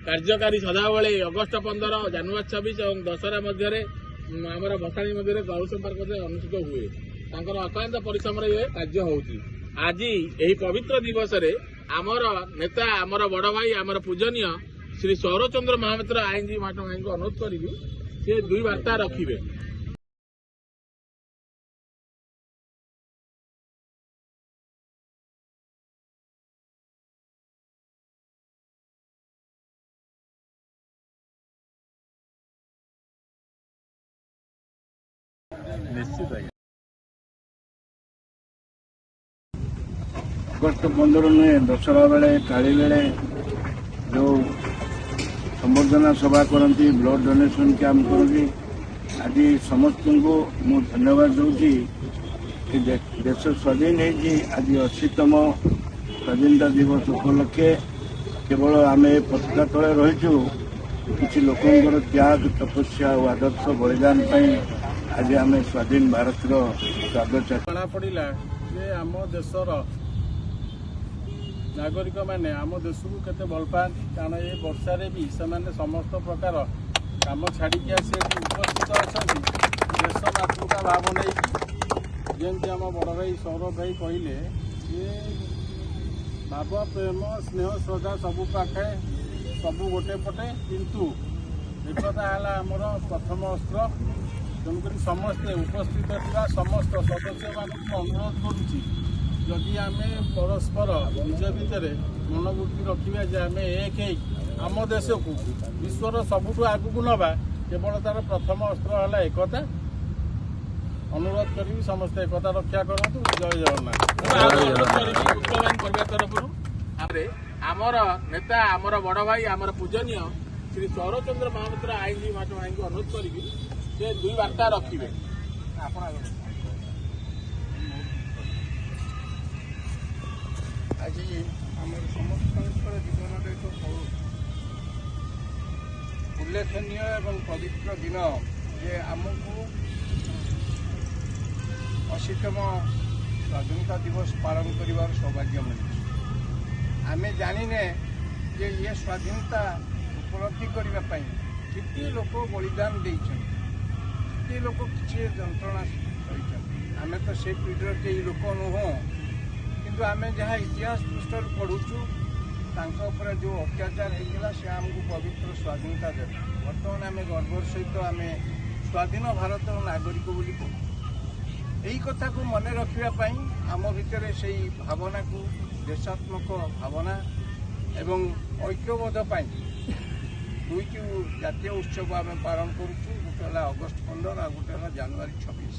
कार्यकारी सदाबले अगस्ट 15 जनवरी 26 और दशहरा मध्य आमर भसाणी मध्य गौ संपर्क अनुष्ठित हुए अक्लांत परिश्रम कार्य होउची। आज यही पवित्र दिवस रे आमर नेता आमर बड़ भाई आमर पूजनीय श्री सौरचंद्र महामित्र आईनजीवी महात्मा गांधी को अनुरोध करी से 2 वार्ता रखिबे। निश्चित अगस्ट 15 नुहे दशहरा बेले काली बेले जो संबर्धना सभा करती ब्लड डोनेशन कैंप करती आज समस्त को मु धन्यवाद दूसरी कि देश स्वाधीन है आज 80तम स्वाधीनता दिवस उपलक्षे केवल आम पताका तले रहीचु किसी लोकंर त्याग तपस्या और आदर्श बलिदान आज आम स्वाधीन भारत स्वाद जना पड़ा जे आम देशर नागरिक मैंने आम देश को केते भल पाती कारण ये वर्षार भी से समस्त प्रकार कम छाड़ी आसी उपस्थित अच्छा देश मातृका भाव नहीं जमी आम बड़ भाई सौरभ भाई कहले ये भाव प्रेम स्नेह श्रद्धा सबू पाखे सबू गोटे पटे किंतु एकता है आमर प्रथम अस्त्र तेणुक समस्ते उपस्थित था समस्त सदस्य मानक अनुरोध करुच्ची जदि आम परस्पर निज भितर मनोवृत्ति रखा जे आम एक आम देश को विश्वर सबुठ आगू नवा केवल तार प्रथम अस्त्र है एकता अनुरोध करी समस्त एकता रक्षा करूँ। जय जगन्नाथ। आमर नेता आमर बड़ भाई आमर पूजनीय श्री सौरचंद्र महामित्र आईनजीवी महात्मा गांधी को अनुरोध करी से 2 वार्ता रखिबे। आज आम समस्त जीवन एक उल्लेखनीय एवं पवित्र दिन जे आमको 80तम स्वाधीनता दिवस पालन कर सौभाग्य मिले। आम जानिने जे ये स्वाधीनता उपलब्धि करने कितने लोक बलिदान देते लोक किसी जंत्रणा सही आम तो से पीढ़ी के लोक नुह किंतु आम जहाँ इतिहास पृष्ठ पढ़ुचु तांकर जो अत्याचार होता से आमको पवित्र स्वाधीनता दे बर्तमान आम गर्वर सहित आम स्वाधीन भारत नागरिक बोली यही कथा को मन रखापी आम भितर से भावना को देशात्मक भावना एवं ऐक्यबद्ध 2टी जातीय उत्सव आम पालन करुचु गोटे है अगस्ट 15 और गोटे है जनवरी 26।